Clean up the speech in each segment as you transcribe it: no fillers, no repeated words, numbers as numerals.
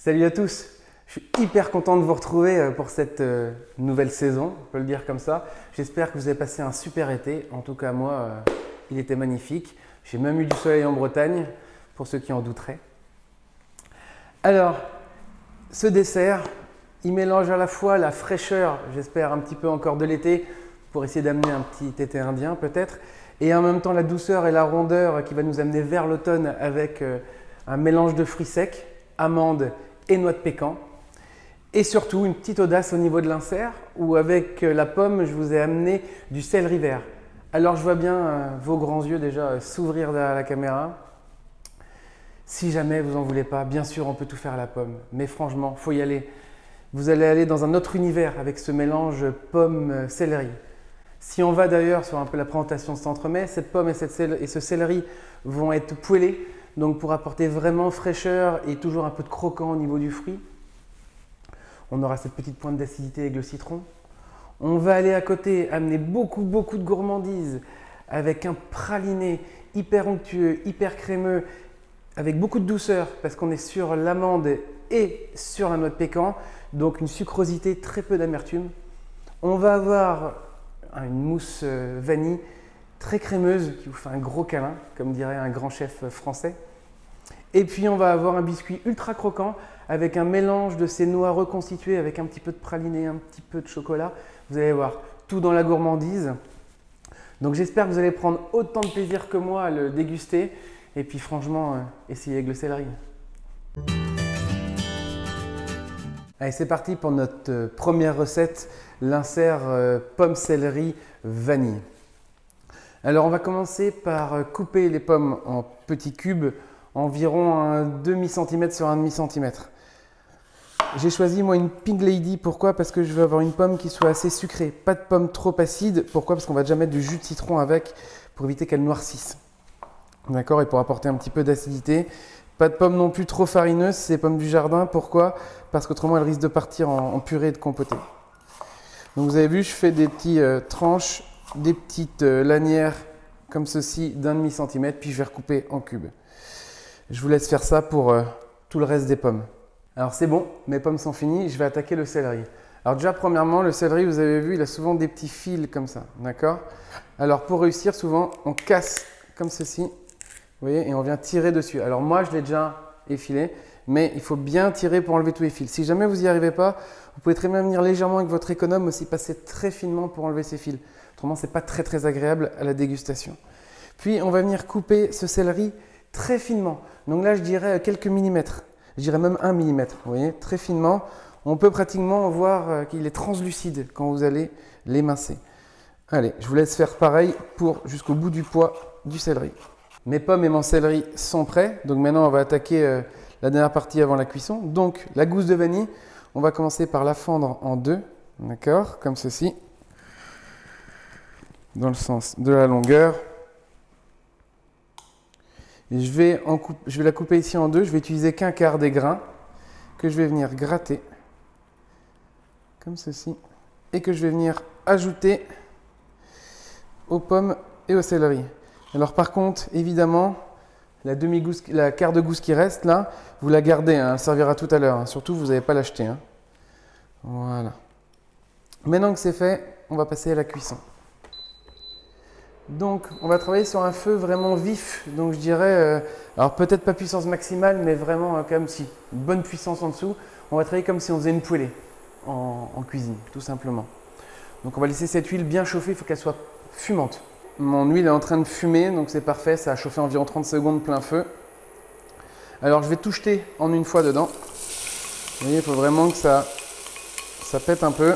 Salut à tous, je suis hyper content de vous retrouver pour cette nouvelle saison, on peut le dire comme ça. J'espère que vous avez passé un super été, en tout cas moi, il était magnifique. J'ai même eu du soleil en Bretagne, pour ceux qui en douteraient. Alors, ce dessert, il mélange à la fois la fraîcheur, j'espère un petit peu encore de l'été, pour essayer d'amener un petit été indien peut-être, et en même temps la douceur et la rondeur qui va nous amener vers l'automne avec un mélange de fruits secs, amandes et noix de pécan. Et surtout une petite audace au niveau de l'insert où avec la pomme je vous ai amené du céleri vert. Alors je vois bien vos grands yeux déjà s'ouvrir derrière la caméra. Si jamais vous en voulez pas, bien sûr on peut tout faire à la pomme, mais franchement faut y aller. Vous allez aller dans un autre univers avec ce mélange pomme-céleri. Si on va d'ailleurs sur un peu la présentation de cet entremets, cette pomme et ce céleri vont être poêlés, donc pour apporter vraiment fraîcheur et toujours un peu de croquant au niveau du fruit. On aura cette petite pointe d'acidité avec le citron. On va aller à côté amener beaucoup de gourmandise avec un praliné hyper onctueux, hyper crémeux, avec beaucoup de douceur parce qu'on est sur l'amande et sur la noix de pécan, donc une sucrosité, très peu d'amertume. On va avoir une mousse vanille très crémeuse qui vous fait un gros câlin, comme dirait un grand chef français. Et puis on va avoir un biscuit ultra croquant avec un mélange de ces noix reconstituées avec un petit peu de praliné, un petit peu de chocolat. Vous allez voir, tout dans la gourmandise. Donc j'espère que vous allez prendre autant de plaisir que moi à le déguster. Et puis franchement, essayez avec le céleri. Allez, c'est parti pour notre première recette, l'insert pomme-céleri vanille. Alors on va commencer par couper les pommes en petits cubes, environ un demi centimètre sur un demi centimètre. J'ai choisi moi une Pink Lady, pourquoi? Parce que je veux avoir une pomme qui soit assez sucrée, pas de pomme trop acide, pourquoi? Parce qu'on va déjà mettre du jus de citron avec pour éviter qu'elle noircisse. D'accord? Et pour apporter un petit peu d'acidité. Pas de pommes non plus trop farineuses, c'est les pommes du jardin, pourquoi? Parce qu'autrement elles risquent de partir en purée et de compoter. Donc vous avez vu, je fais des petites tranches, des petites lanières comme ceci d'un demi centimètre, puis je vais recouper en cubes. Je vous laisse faire ça pour tout le reste des pommes. Alors c'est bon, mes pommes sont finies, je vais attaquer le céleri. Alors déjà premièrement, le céleri, vous avez vu, il a souvent des petits fils comme ça, d'accord? Alors pour réussir, souvent on casse comme ceci, vous voyez, et on vient tirer dessus. Alors moi je l'ai déjà effilé, mais il faut bien tirer pour enlever tous les fils. Si jamais vous n'y arrivez pas, vous pouvez très bien venir légèrement avec votre économe aussi passer très finement pour enlever ces fils. Autrement, ce n'est pas très agréable à la dégustation. Puis on va venir couper ce céleri très finement. Donc là je dirais quelques millimètres. Je dirais même 1 mm, vous voyez, très finement. On peut pratiquement voir qu'il est translucide quand vous allez l'émincer. Allez, je vous laisse faire pareil pour jusqu'au bout du poids du céleri. Mes pommes et mon céleri sont prêts. Donc maintenant, on va attaquer la dernière partie avant la cuisson. Donc la gousse de vanille, on va commencer par la fendre en deux, d'accord, comme ceci, dans le sens de la longueur. Et je vais la couper ici en deux. Je vais utiliser qu'un quart des grains que je vais venir gratter comme ceci et que je vais venir ajouter aux pommes et au céleri. Alors par contre, évidemment, la quart de gousse qui reste là, vous la gardez, hein, elle servira tout à l'heure. Hein. Surtout, vous n'allez pas l'acheter. Hein. Voilà. Maintenant que c'est fait, on va passer à la cuisson. Donc, on va travailler sur un feu vraiment vif. Donc, je dirais, alors peut-être pas puissance maximale, mais vraiment quand même si une bonne puissance en dessous. On va travailler comme si on faisait une poêlée en cuisine, tout simplement. Donc, on va laisser cette huile bien chauffer. Il faut qu'elle soit fumante. Mon huile est en train de fumer, donc c'est parfait. Ça a chauffé environ 30 secondes plein feu. Alors, je vais tout jeter en une fois dedans. Vous voyez, il faut vraiment que ça pète un peu.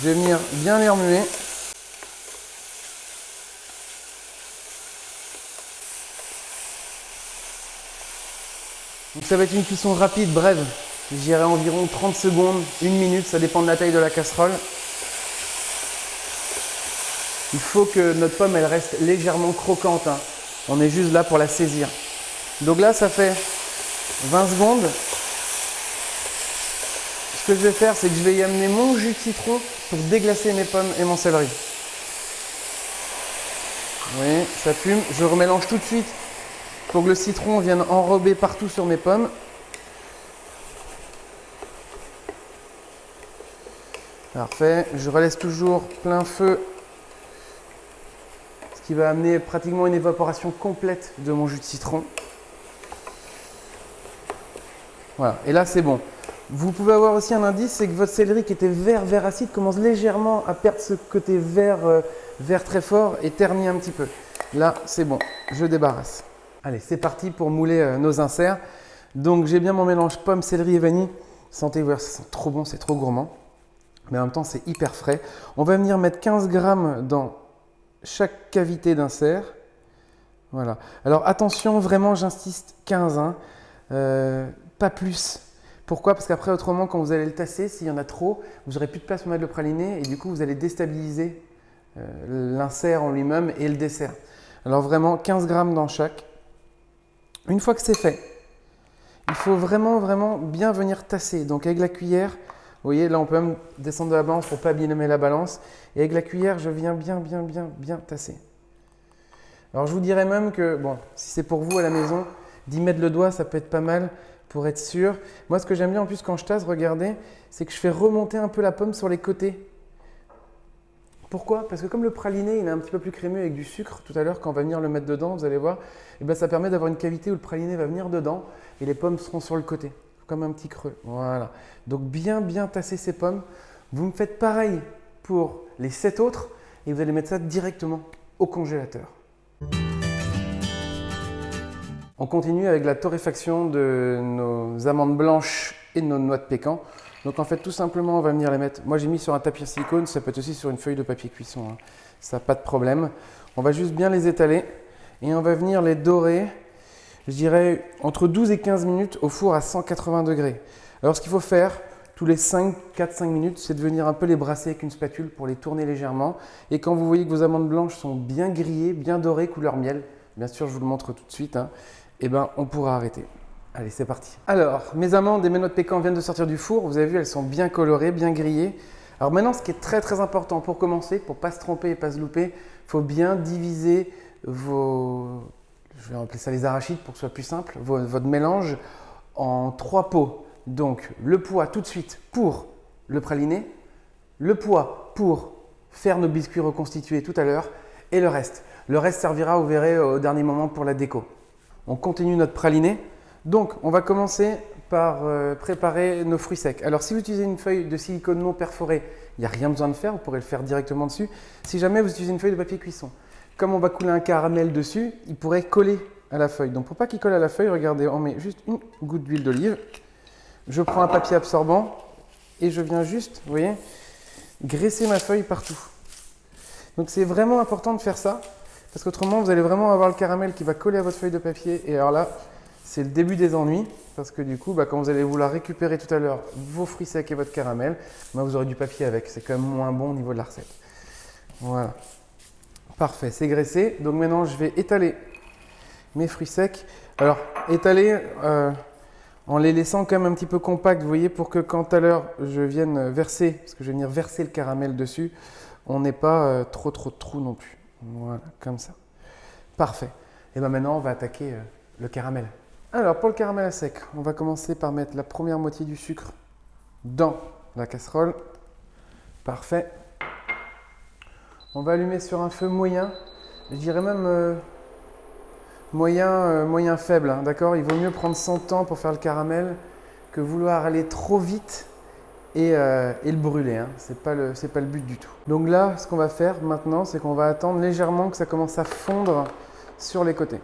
Je vais venir bien les remuer. Donc ça va être une cuisson rapide, brève. Je dirais environ 30 secondes, 1 minute, ça dépend de la taille de la casserole. Il faut que notre pomme elle reste légèrement croquante. Hein. On est juste là pour la saisir. Donc là, ça fait 20 secondes. Ce que je vais faire, c'est que je vais y amener mon jus de citron pour déglacer mes pommes et mon céleri. Vous voyez, ça fume. Je remélange tout de suite pour que le citron vienne enrober partout sur mes pommes. Parfait, je relaisse toujours plein feu, ce qui va amener pratiquement une évaporation complète de mon jus de citron. Voilà, et là c'est bon. Vous pouvez avoir aussi un indice, c'est que votre céleri qui était vert acide commence légèrement à perdre ce côté vert très fort et ternir un petit peu. Là c'est bon, je débarrasse. Allez, c'est parti pour mouler nos inserts. Donc j'ai bien mon mélange pomme, céleri et vanille. Sentez, ça sent trop bon, c'est trop gourmand. Mais en même temps, c'est hyper frais. On va venir mettre 15 grammes dans chaque cavité d'insert. Voilà. Alors attention, vraiment, j'insiste, 15, hein, pas plus. Pourquoi? Parce qu'après, autrement, quand vous allez le tasser, s'il y en a trop, vous n'aurez plus de place pour mettre le praliné et du coup, vous allez déstabiliser l'insert en lui-même et le dessert. Alors vraiment, 15 grammes dans chaque. Une fois que c'est fait, il faut vraiment bien venir tasser. Donc avec la cuillère, vous voyez, là on peut même descendre de la balance pour ne pas abîmer la balance. Et avec la cuillère, je viens bien tasser. Alors je vous dirais même que, bon, si c'est pour vous à la maison, d'y mettre le doigt, ça peut être pas mal pour être sûr. Moi, ce que j'aime bien en plus quand je tasse, regardez, c'est que je fais remonter un peu la pomme sur les côtés. Pourquoi? Parce que comme le praliné, il est un petit peu plus crémeux avec du sucre, tout à l'heure, quand on va venir le mettre dedans, vous allez voir, et bien, ça permet d'avoir une cavité où le praliné va venir dedans et les pommes seront sur le côté, comme un petit creux. Voilà. Donc bien tasser ces pommes. Vous me faites pareil pour les 7 autres et vous allez mettre ça directement au congélateur. On continue avec la torréfaction de nos amandes blanches et de nos noix de pécan. Donc en fait, tout simplement, on va venir les mettre. Moi, j'ai mis sur un tapis silicone, ça peut être aussi sur une feuille de papier cuisson, hein. Ça n'a pas de problème. On va juste bien les étaler et on va venir les dorer, je dirais, entre 12 et 15 minutes au four à 180 degrés. Alors, ce qu'il faut faire tous les 4-5 minutes, c'est de venir un peu les brasser avec une spatule pour les tourner légèrement. Et quand vous voyez que vos amandes blanches sont bien grillées, bien dorées, couleur miel, bien sûr, je vous le montre tout de suite, hein, et ben, on pourra arrêter. Allez, c'est parti. Alors, mes amandes et mes noix de pécan viennent de sortir du four. Vous avez vu, elles sont bien colorées, bien grillées. Alors maintenant, ce qui est très important pour commencer, pour ne pas se tromper et pas se louper, il faut bien diviser vos, je vais appeler ça les arachides pour que ce soit plus simple, votre mélange en 3 pots. Donc, le poids tout de suite pour le praliné, le poids pour faire nos biscuits reconstitués tout à l'heure et le reste. Le reste servira, vous verrez, au dernier moment pour la déco. On continue notre praliné. Donc, on va commencer par préparer nos fruits secs. Alors, si vous utilisez une feuille de silicone non perforée, il n'y a rien besoin de faire, vous pourrez le faire directement dessus. Si jamais vous utilisez une feuille de papier cuisson, comme on va couler un caramel dessus, il pourrait coller à la feuille. Donc, pour pas qu'il colle à la feuille, regardez, on met juste une goutte d'huile d'olive. Je prends un papier absorbant et je viens juste, vous voyez, graisser ma feuille partout. Donc, c'est vraiment important de faire ça, parce qu'autrement, vous allez vraiment avoir le caramel qui va coller à votre feuille de papier. Et alors là, c'est le début des ennuis, parce que du coup, quand vous allez vouloir récupérer tout à l'heure vos fruits secs et votre caramel, vous aurez du papier avec. C'est quand même moins bon au niveau de la recette. Voilà. Parfait, c'est graissé. Donc maintenant, je vais étaler mes fruits secs. Alors, étaler en les laissant quand même un petit peu compacts, vous voyez, pour que quand tout à l'heure je vienne verser, parce que je vais venir verser le caramel dessus, on n'ait pas trop de trous non plus. Voilà, comme ça. Parfait. Et bien maintenant, on va attaquer le caramel. Alors, pour le caramel à sec, on va commencer par mettre la première moitié du sucre dans la casserole. Parfait. On va allumer sur un feu moyen, je dirais même moyen faible, hein, d'accord? Il vaut mieux prendre son temps pour faire le caramel que vouloir aller trop vite et le brûler, hein. C'est pas le but du tout. Donc là, ce qu'on va faire maintenant, c'est qu'on va attendre légèrement que ça commence à fondre sur les côtés.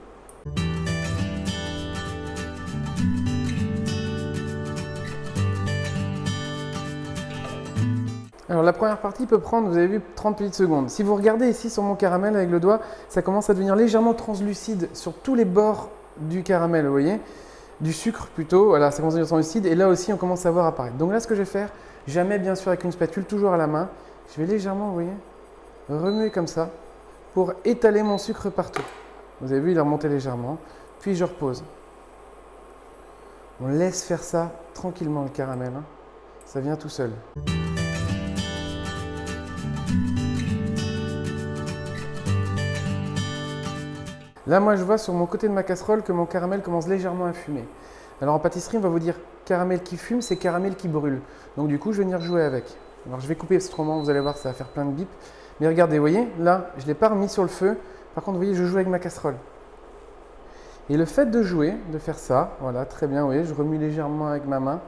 Alors la première partie peut prendre, vous avez vu, 30 petites secondes. Si vous regardez ici sur mon caramel avec le doigt, ça commence à devenir légèrement translucide sur tous les bords du caramel, vous voyez, du sucre plutôt, voilà, ça commence à devenir translucide et là aussi on commence à voir apparaître. Donc là ce que je vais faire, jamais bien sûr avec une spatule, toujours à la main, je vais légèrement, vous voyez, remuer comme ça pour étaler mon sucre partout. Vous avez vu, il a remonté légèrement, puis je repose. On laisse faire ça tranquillement le caramel, hein. Ça vient tout seul. Là, moi, je vois sur mon côté de ma casserole que mon caramel commence légèrement à fumer. Alors en pâtisserie, on va vous dire caramel qui fume, c'est caramel qui brûle. Donc du coup, je vais venir jouer avec. Alors je vais couper autrement, vous allez voir, ça va faire plein de bips. Mais regardez, vous voyez, là, je ne l'ai pas remis sur le feu. Par contre, vous voyez, je joue avec ma casserole. Et le fait de jouer, de faire ça, voilà, très bien, vous voyez, je remue légèrement avec ma main,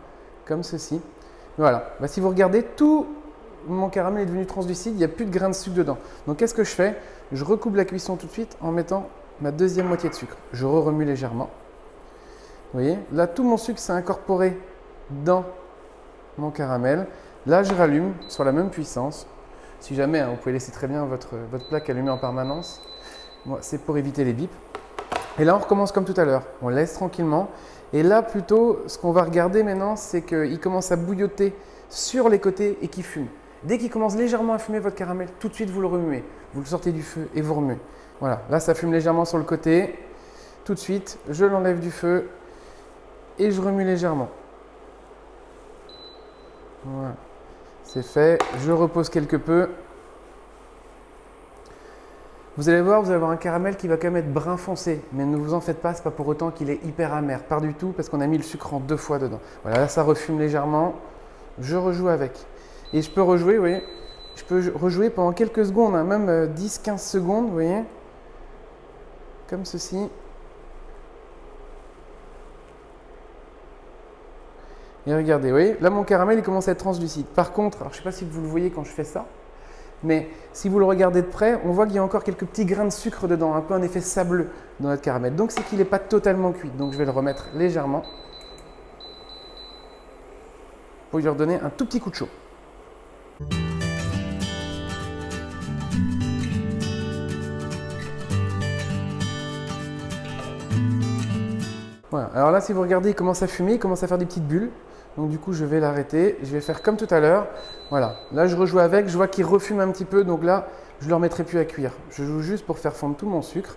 comme ceci. Voilà, bah, si vous regardez, tout mon caramel est devenu translucide, il n'y a plus de grains de sucre dedans. Donc qu'est-ce que je fais? Je recoupe la cuisson tout de suite en mettant ma deuxième moitié de sucre. Je remue légèrement. Vous voyez, là, tout mon sucre s'est incorporé dans mon caramel. Là, je rallume sur la même puissance. Si jamais, hein, vous pouvez laisser très bien votre plaque allumée en permanence. Moi, c'est pour éviter les bips. Et là, on recommence comme tout à l'heure. On laisse tranquillement. Et là, plutôt, ce qu'on va regarder maintenant, c'est qu'il commence à bouilloter sur les côtés et qu'il fume. Dès qu'il commence légèrement à fumer votre caramel, tout de suite, vous le remuez. Vous le sortez du feu et vous remuez. Voilà, là, ça fume légèrement sur le côté. Tout de suite, je l'enlève du feu et je remue légèrement. Voilà, c'est fait. Je repose quelque peu. Vous allez voir, vous allez avoir un caramel qui va quand même être brun foncé, mais ne vous en faites pas, ce n'est pas pour autant qu'il est hyper amer, pas du tout, parce qu'on a mis le sucre en 2 fois dedans. Voilà, là ça refume légèrement, je rejoue avec. Et je peux rejouer, vous voyez, je peux rejouer pendant quelques secondes, hein, même 10-15 secondes, vous voyez, comme ceci. Et regardez, vous voyez, là mon caramel il commence à être translucide. Par contre, alors, je ne sais pas si vous le voyez quand je fais ça, mais si vous le regardez de près, on voit qu'il y a encore quelques petits grains de sucre dedans, un peu un effet sableux dans notre caramel. Donc c'est qu'il n'est pas totalement cuit. Donc je vais le remettre légèrement pour lui redonner un tout petit coup de chaud. Voilà, alors là si vous regardez, il commence à fumer, il commence à faire des petites bulles. Donc du coup, je vais l'arrêter. Je vais faire comme tout à l'heure. Voilà. Là, je rejoue avec. Je vois qu'il refume un petit peu. Donc là, je ne le remettrai plus à cuire. Je joue juste pour faire fondre tout mon sucre.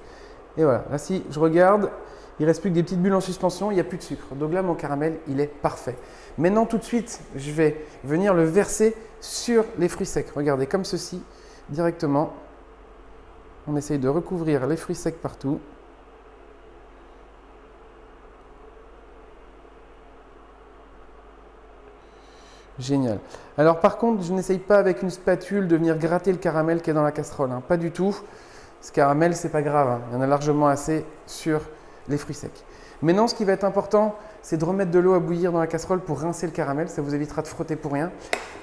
Et voilà. Là, si je regarde, il ne reste plus que des petites bulles en suspension. Il n'y a plus de sucre. Donc là, mon caramel, il est parfait. Maintenant, tout de suite, je vais venir le verser sur les fruits secs. Regardez, comme ceci, directement. On essaye de recouvrir les fruits secs partout. Génial. Alors par contre, je n'essaye pas avec une spatule de venir gratter le caramel qui est dans la casserole. Hein. Pas du tout. Ce caramel, c'est pas grave. Hein. Il y en a largement assez sur les fruits secs. Maintenant, ce qui va être important, c'est de remettre de l'eau à bouillir dans la casserole pour rincer le caramel. Ça vous évitera de frotter pour rien.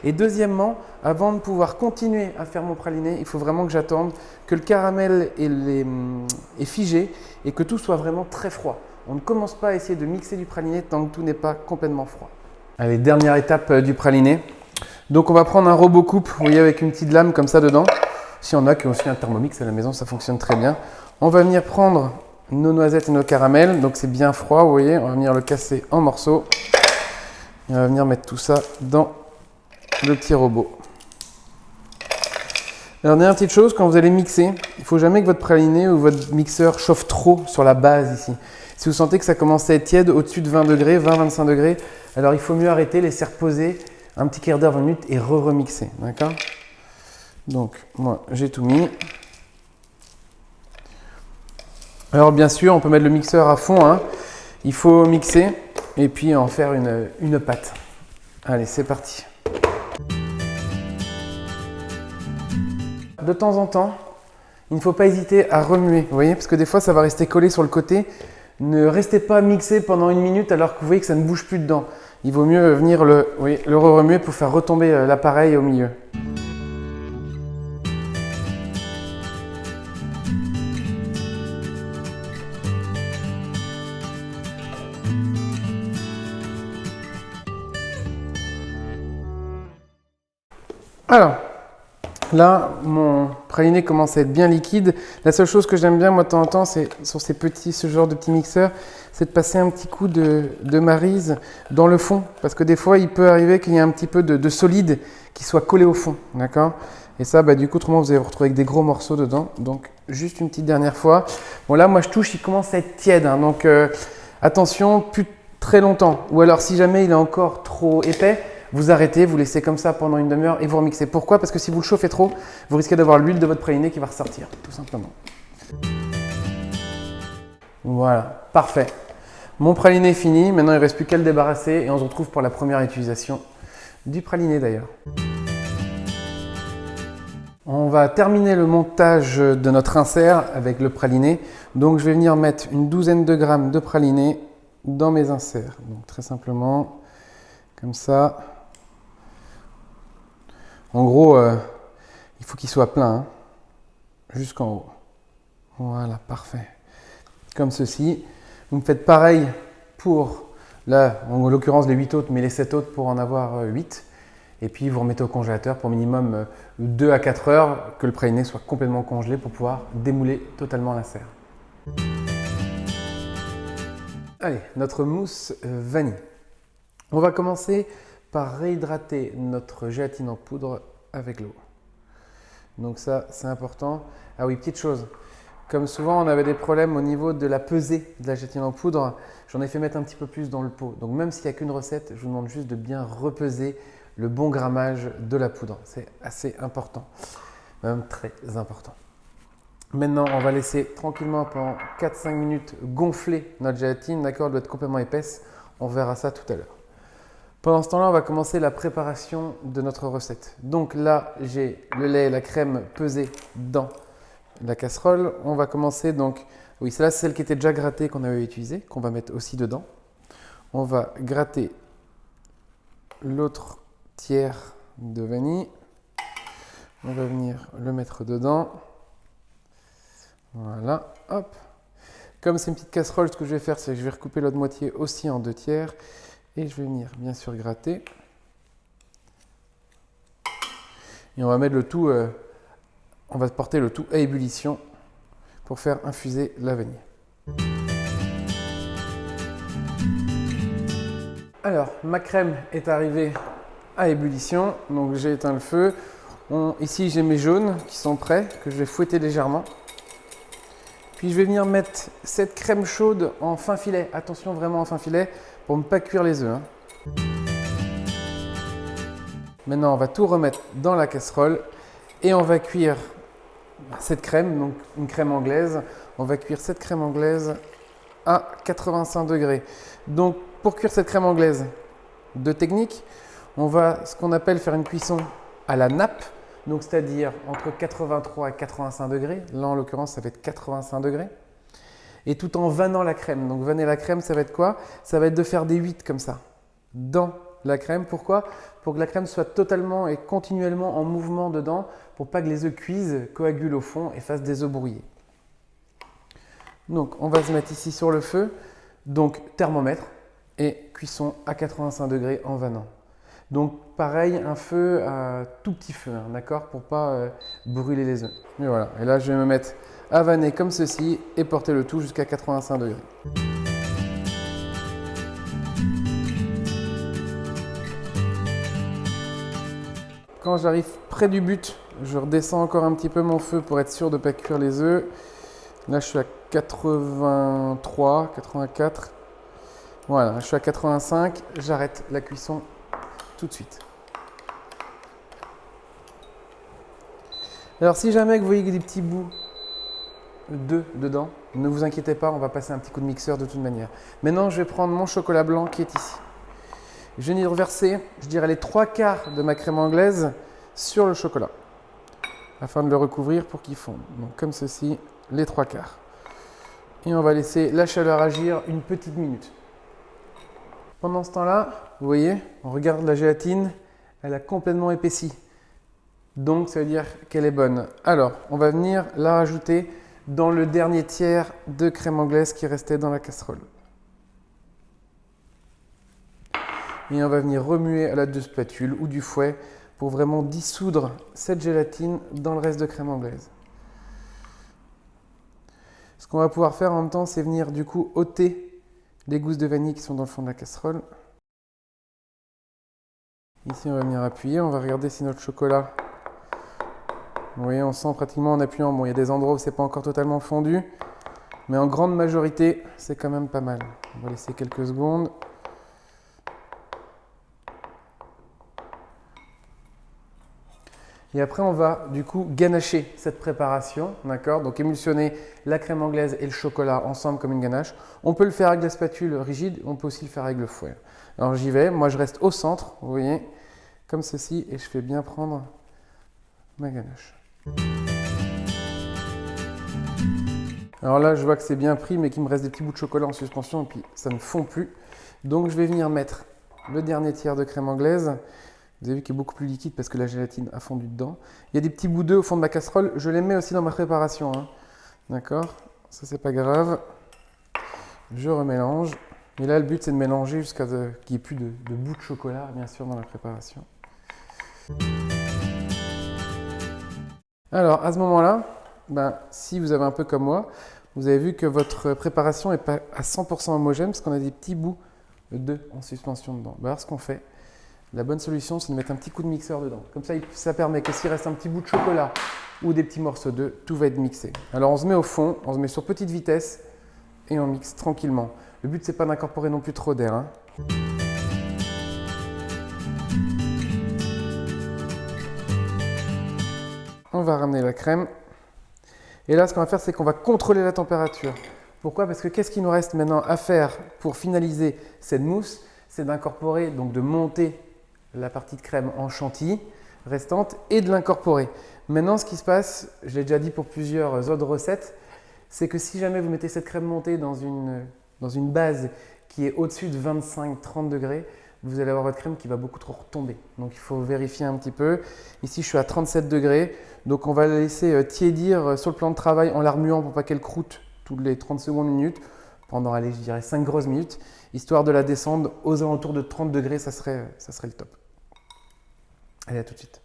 Et deuxièmement, avant de pouvoir continuer à faire mon praliné, il faut vraiment que j'attende que le caramel est figé et que tout soit vraiment très froid. On ne commence pas à essayer de mixer du praliné tant que tout n'est pas complètement froid. Allez, dernière étape du praliné. Donc on va prendre un robot coupe, vous voyez, avec une petite lame comme ça dedans. Si on a qui aussi un Thermomix à la maison, ça fonctionne très bien. On va venir prendre nos noisettes et nos caramels. Donc c'est bien froid, vous voyez. On va venir le casser en morceaux. Et on va venir mettre tout ça dans le petit robot. Alors dernière petite chose, quand vous allez mixer, il ne faut jamais que votre praliné ou votre mixeur chauffe trop sur la base ici. Si vous sentez que ça commence à être tiède au-dessus de 20 degrés, 20-25 degrés, alors il faut mieux arrêter, laisser reposer un petit quart d'heure, 20 minutes et remixer. D'accord? Donc moi j'ai tout mis. Alors bien sûr, on peut mettre le mixeur à fond. Hein. Il faut mixer et puis en faire une pâte. Allez, c'est parti. De temps en temps, il ne faut pas hésiter à remuer. Vous voyez, parce que des fois ça va rester collé sur le côté. Ne restez pas mixé pendant 1 minute alors que vous voyez que ça ne bouge plus dedans. Il vaut mieux venir le remuer pour faire retomber l'appareil au milieu. Alors, là, mon praliné commence à être bien liquide. La seule chose que j'aime bien, moi, de temps en temps, c'est sur ce genre de petits mixeurs, c'est de passer un petit coup de maryse dans le fond. Parce que des fois, il peut arriver qu'il y ait un petit peu de solide qui soit collé au fond. D'accord? Et ça, bah, du coup, autrement, vous allez vous retrouver avec des gros morceaux dedans. Donc, juste une petite dernière fois. Bon, là, moi, je touche, il commence à être tiède. Hein, donc, attention, plus très longtemps. Ou alors, si jamais il est encore trop épais, vous arrêtez, vous laissez comme ça pendant 1 demi-heure et vous remixez. Pourquoi? Parce que si vous le chauffez trop, vous risquez d'avoir l'huile de votre praliné qui va ressortir, tout simplement. Voilà, parfait. Mon praliné est fini, maintenant il ne reste plus qu'à le débarrasser et on se retrouve pour la première utilisation du praliné d'ailleurs. On va terminer le montage de notre insert avec le praliné. Donc je vais venir mettre une douzaine de grammes de praliné dans mes inserts. Donc très simplement, comme ça. En gros, il faut qu'il soit plein, hein, jusqu'en haut. Voilà, parfait. Comme ceci. Vous me faites pareil pour, là, en l'occurrence les 8 autres, mais les 7 autres pour en avoir 8. Et puis vous remettez au congélateur pour minimum 2 à 4 heures, que le praliné soit complètement congelé pour pouvoir démouler totalement l'insert. Allez, notre mousse vanille. On va commencer par réhydrater notre gélatine en poudre avec l'eau. Donc ça, c'est important. Ah oui, petite chose. Comme souvent, on avait des problèmes au niveau de la pesée de la gélatine en poudre. J'en ai fait mettre un petit peu plus dans le pot. Donc même s'il n'y a qu'une recette, je vous demande juste de bien repeser le bon grammage de la poudre. C'est assez important, même très important. Maintenant, on va laisser tranquillement pendant 4-5 minutes gonfler notre gélatine. D'accord, elle doit être complètement épaisse. On verra ça tout à l'heure. Pendant ce temps-là, on va commencer la préparation de notre recette. Donc là, j'ai le lait et la crème pesés dans la casserole. On va commencer donc, oui, celle-là c'est celle qui était déjà grattée qu'on avait utilisée, qu'on va mettre aussi dedans. On va gratter l'autre tiers de vanille. On va venir le mettre dedans. Voilà, hop. Comme c'est une petite casserole, ce que je vais faire, c'est que je vais recouper l'autre moitié aussi en 2 tiers. Et je vais venir bien sûr gratter. Et on va mettre le tout, on va porter le tout à ébullition pour faire infuser la vanille. Alors, ma crème est arrivée à ébullition, donc j'ai éteint le feu. Ici, j'ai mes jaunes qui sont prêts, que je vais fouetter légèrement. Puis je vais venir mettre cette crème chaude en fin filet. Attention vraiment en fin filet pour ne pas cuire les œufs, hein. Maintenant, on va tout remettre dans la casserole et on va cuire cette crème, donc une crème anglaise. On va cuire cette crème anglaise à 85 degrés. Donc, pour cuire cette crème anglaise, 2 techniques. On va, ce qu'on appelle faire une cuisson à la nappe, donc c'est-à-dire entre 83 et 85 degrés. Là, en l'occurrence, ça va être 85 degrés. Et tout en vannant la crème. Donc, vanner la crème, ça va être quoi? Ça va être de faire des 8 comme ça, dans la crème. Pourquoi? Pour que la crème soit totalement et continuellement en mouvement dedans, pour pas que les œufs cuisent, coagulent au fond et fassent des œufs brouillés. Donc, on va se mettre ici sur le feu. Donc, thermomètre et cuisson à 85 degrés en vannant. Donc, pareil, un feu à tout petit feu, hein, d'accord? Pour pas brûler les œufs. Et voilà. Et là, je vais me mettre à vanner comme ceci et porter le tout jusqu'à 85 degrés. Quand j'arrive près du but, je redescends encore un petit peu mon feu pour être sûr de ne pas cuire les œufs. Là, je suis à 83, 84. Voilà, je suis à 85. J'arrête la cuisson tout de suite. Alors, si jamais vous voyez des petits bouts d'œufs dedans, ne vous inquiétez pas, on va passer un petit coup de mixeur de toute manière. Maintenant, je vais prendre mon chocolat blanc qui est ici. Je vais y reverser, je dirais, les 3/4 de ma crème anglaise sur le chocolat, afin de le recouvrir pour qu'il fonde. Donc, comme ceci, les 3/4. Et on va laisser la chaleur agir une petite minute. Pendant ce temps-là, vous voyez, on regarde la gélatine, elle a complètement épaissi. Donc, ça veut dire qu'elle est bonne. Alors, on va venir la rajouter dans le dernier tiers de crème anglaise qui restait dans la casserole. Et on va venir remuer à l'aide de spatule ou du fouet pour vraiment dissoudre cette gélatine dans le reste de crème anglaise. Ce qu'on va pouvoir faire en même temps, c'est venir du coup ôter les gousses de vanille qui sont dans le fond de la casserole. Ici, on va venir appuyer, on va regarder si notre chocolat... Vous voyez, on sent pratiquement en appuyant. Bon, il y a des endroits où c'est pas encore totalement fondu, mais en grande majorité, c'est quand même pas mal. On va laisser quelques secondes. Et après, on va du coup ganacher cette préparation, d'accord? Donc émulsionner la crème anglaise et le chocolat ensemble comme une ganache. On peut le faire avec la spatule rigide, on peut aussi le faire avec le fouet. Alors j'y vais, moi je reste au centre, vous voyez, comme ceci, et je fais bien prendre ma ganache. Alors là, je vois que c'est bien pris, mais qu'il me reste des petits bouts de chocolat en suspension, et puis ça ne fond plus. Donc je vais venir mettre le dernier tiers de crème anglaise. Vous avez vu qu'il est beaucoup plus liquide parce que la gélatine a fondu dedans. Il y a des petits bouts d'œufs au fond de ma casserole. Je les mets aussi dans ma préparation, hein. D'accord? Ça, c'est pas grave. Je remélange. Et là, le but, c'est de mélanger jusqu'à qu'il n'y ait plus de bouts de chocolat, bien sûr, dans la préparation. Alors, à ce moment-là, si vous avez un peu comme moi, vous avez vu que votre préparation n'est pas à 100% homogène parce qu'on a des petits bouts d'œufs en suspension dedans. Alors, ce qu'on fait, la bonne solution, c'est de mettre un petit coup de mixeur dedans. Comme ça permet que s'il reste un petit bout de chocolat ou des petits morceaux d'œufs, tout va être mixé. Alors, on se met au fond, on se met sur petite vitesse et on mixe tranquillement. Le but, c'est pas d'incorporer non plus trop d'air, hein. On va ramener la crème. Et là, ce qu'on va faire, c'est qu'on va contrôler la température. Pourquoi? Parce que qu'est-ce qu'il nous reste maintenant à faire pour finaliser cette mousse? C'est d'incorporer, donc de monter la partie de crème en chantilly restante et de l'incorporer. Maintenant, ce qui se passe, je l'ai déjà dit pour plusieurs autres recettes, c'est que si jamais vous mettez cette crème montée dans une base qui est au-dessus de 25-30 degrés, vous allez avoir votre crème qui va beaucoup trop retomber. Donc il faut vérifier un petit peu. Ici, je suis à 37 degrés. Donc on va la laisser tiédir sur le plan de travail en la remuant pour pas qu'elle croûte toutes les 30 secondes, minutes, pendant, allez, je dirais 5 grosses minutes, histoire de la descendre aux alentours de 30 degrés, ça serait le top. Allez, à tout de suite.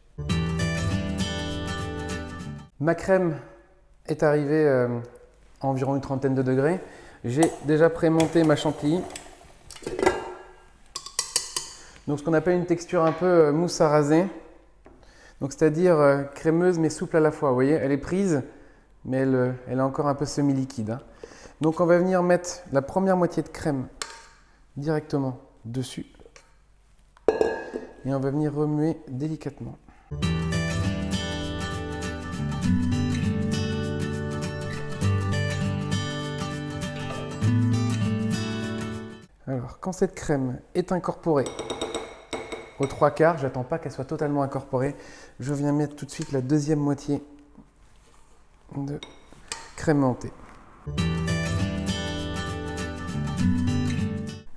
Ma crème est arrivée à environ une trentaine de degrés. J'ai déjà prémonté ma chantilly. Donc ce qu'on appelle une texture un peu mousse à raser. Donc c'est-à-dire crémeuse mais souple à la fois. Vous voyez, elle est prise, mais elle est encore un peu semi-liquide, hein. Donc on va venir mettre la première moitié de crème directement dessus. Et on va venir remuer délicatement. Alors, quand cette crème est incorporée aux 3/4, j'attends pas qu'elle soit totalement incorporée, je viens mettre tout de suite la deuxième moitié de crème montée.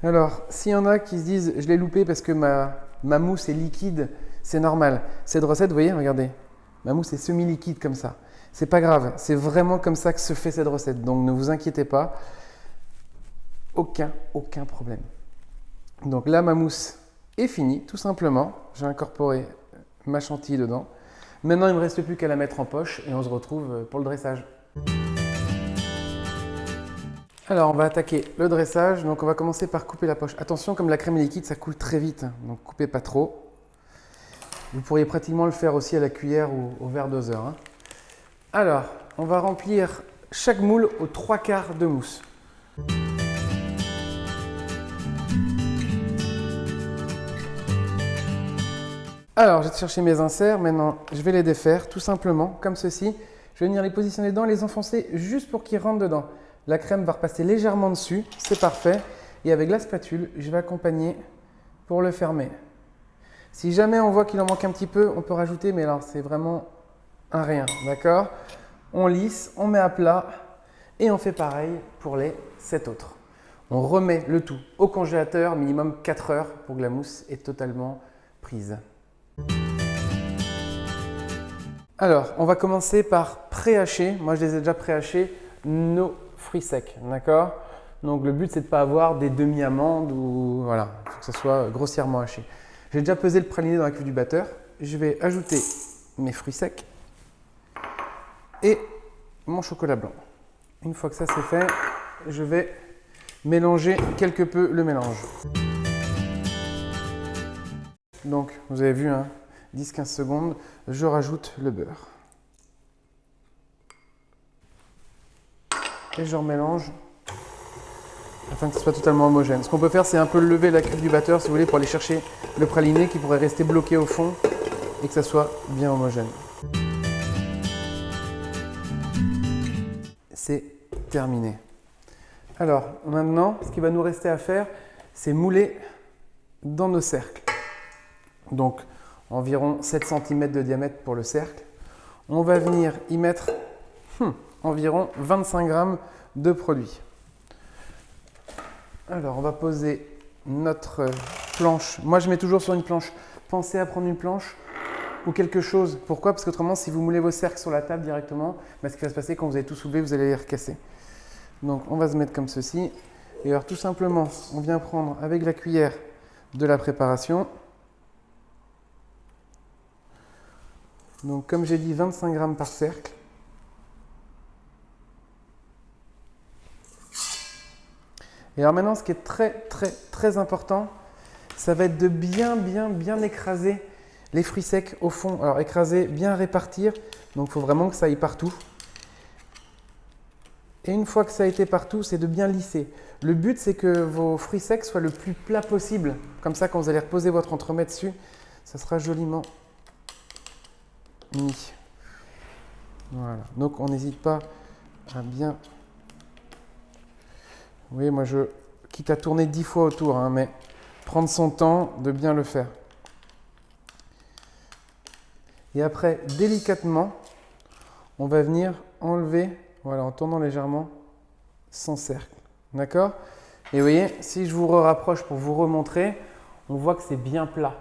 Alors, s'il y en a qui se disent « je l'ai loupé parce que ma mousse est liquide », c'est normal. Cette recette, vous voyez, regardez, ma mousse est semi-liquide comme ça. C'est pas grave, c'est vraiment comme ça que se fait cette recette, donc ne vous inquiétez pas. Aucun problème. Donc là, ma mousse est finie, tout simplement. J'ai incorporé ma chantilly dedans. Maintenant, il ne me reste plus qu'à la mettre en poche et on se retrouve pour le dressage. Alors, on va attaquer le dressage. Donc, on va commencer par couper la poche. Attention, comme la crème est liquide, ça coule très vite. Donc, coupez pas trop. Vous pourriez pratiquement le faire aussi à la cuillère ou au verre doseur, hein. Alors, on va remplir chaque moule aux 3/4 de mousse. Alors, j'ai cherché mes inserts. Maintenant, je vais les défaire tout simplement comme ceci. Je vais venir les positionner dedans, les enfoncer juste pour qu'ils rentrent dedans. La crème va repasser légèrement dessus, c'est parfait. Et avec la spatule, je vais accompagner pour le fermer. Si jamais on voit qu'il en manque un petit peu, on peut rajouter, mais alors c'est vraiment un rien, d'accord? On lisse, on met à plat et on fait pareil pour les 7 autres. On remet le tout au congélateur, minimum 4 heures pour que la mousse est totalement prise. Alors, on va commencer par pré-hacher. Moi, je les ai déjà pré-hachés, nos fruits secs, d'accord? Donc, le but, c'est de ne pas avoir des demi-amandes ou voilà, il faut que ça soit grossièrement haché. J'ai déjà pesé le praliné dans la cuve du batteur. Je vais ajouter mes fruits secs et mon chocolat blanc. Une fois que ça c'est fait, je vais mélanger quelque peu le mélange. Donc, vous avez vu, hein, 10-15 secondes, je rajoute le beurre. Et je remélange afin que ce soit totalement homogène. Ce qu'on peut faire, c'est un peu lever la cuve du batteur, si vous voulez, pour aller chercher le praliné qui pourrait rester bloqué au fond et que ça soit bien homogène. c'est terminé. Alors maintenant, ce qui va nous rester à faire, c'est mouler dans nos cercles. Donc environ 7 cm de diamètre pour le cercle. On va venir y mettre environ 25 g de produit. Alors on va poser notre planche. Moi je mets toujours sur une planche. Pensez à prendre une planche ou quelque chose. Pourquoi? Parce qu'autrement, si vous moulez vos cercles sur la table directement, ce qui va se passer quand vous allez tout soulever, vous allez les recasser. Donc on va se mettre comme ceci. Et alors tout simplement, on vient prendre avec la cuillère de la préparation. Donc comme j'ai dit, 25 g par cercle. Et alors maintenant, ce qui est très important, ça va être de bien écraser les fruits secs au fond. Alors écraser, bien répartir. Donc il faut vraiment que ça aille partout. Et une fois que ça a été partout, c'est de bien lisser. Le but, c'est que vos fruits secs soient le plus plat possible. Comme ça, quand vous allez reposer votre entremets dessus, ça sera joliment mis. Voilà. Donc on n'hésite pas à bien... Oui, moi je quitte à tourner 10 fois autour, mais prendre son temps de bien le faire. Et après, délicatement, on va venir enlever, voilà, en tournant légèrement, son cercle. D'accord? Et vous voyez, si je vous rapproche pour vous remontrer, on voit que c'est bien plat,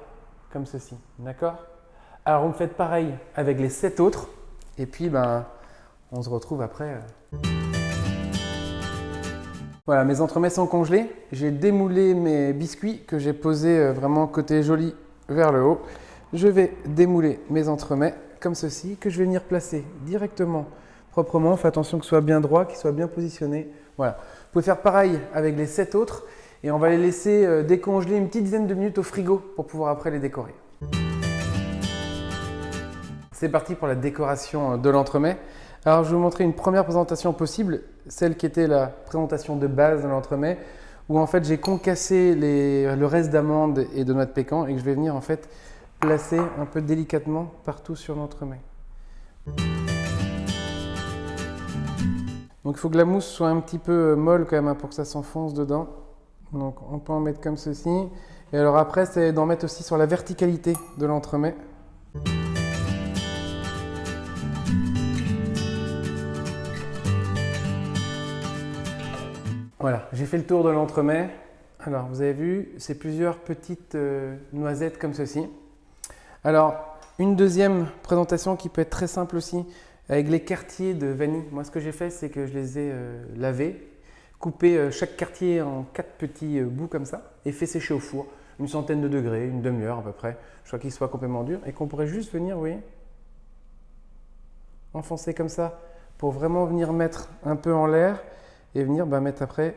comme ceci. D'accord? Alors, vous me faites pareil avec les 7 autres. Et puis, on se retrouve après. Voilà, mes entremets sont congelés. J'ai démoulé mes biscuits que j'ai posés vraiment côté joli vers le haut. Je vais démouler mes entremets comme ceci, que je vais venir placer directement, proprement. Faites attention que ce soit bien droit, qu'il soit bien positionné. Voilà. Vous pouvez faire pareil avec les 7 autres et on va les laisser décongeler une petite dizaine de minutes au frigo pour pouvoir après les décorer. C'est parti pour la décoration de l'entremet. Alors, je vais vous montrer une première présentation possible, celle qui était la présentation de base de l'entremet, où en fait j'ai concassé le reste d'amandes et de noix de pécan et que je vais venir en fait placer un peu délicatement partout sur l'entremet. Donc il faut que la mousse soit un petit peu molle quand même pour que ça s'enfonce dedans. Donc on peut en mettre comme ceci. Et alors après, c'est d'en mettre aussi sur la verticalité de l'entremet. Voilà, j'ai fait le tour de l'entremet. Alors, vous avez vu, c'est plusieurs petites noisettes comme ceci. Alors, une deuxième présentation qui peut être très simple aussi, avec les quartiers de vanille. Moi, ce que j'ai fait, c'est que je les ai lavés, coupé chaque quartier en 4 petits bouts comme ça, et fait sécher au four, une centaine de degrés, une demi-heure à peu près, jusqu'à qu'il soit complètement dur, et qu'on pourrait juste venir, vous voyez, enfoncer comme ça, pour vraiment venir mettre un peu en l'air, et venir mettre après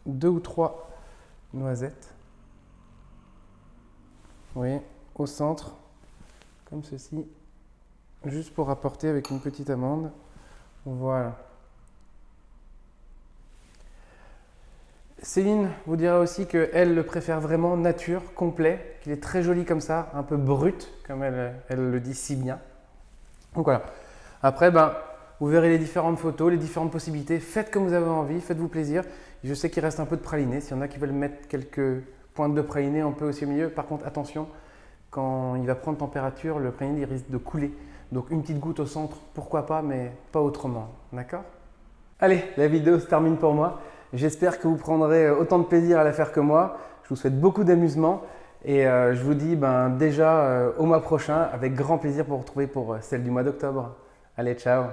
2 ou 3 noisettes. Vous voyez, au centre, comme ceci, juste pour apporter avec une petite amande. Voilà. Céline vous dira aussi qu'elle le préfère vraiment nature, complet, qu'il est très joli comme ça, un peu brut, comme elle le dit si bien. Donc voilà. Après, vous verrez les différentes photos, les différentes possibilités. Faites comme vous avez envie, faites-vous plaisir. Je sais qu'il reste un peu de praliné. S'il y en a qui veulent mettre quelques pointes de praliné, on peut aussi au milieu. Par contre, attention, quand il va prendre température, le praliné il risque de couler. Donc une petite goutte au centre, pourquoi pas, mais pas autrement. D'accord? Allez, la vidéo se termine pour moi. J'espère que vous prendrez autant de plaisir à la faire que moi. Je vous souhaite beaucoup d'amusement. Et je vous dis déjà au mois prochain, avec grand plaisir pour vous retrouver pour celle du mois d'octobre. Allez, ciao!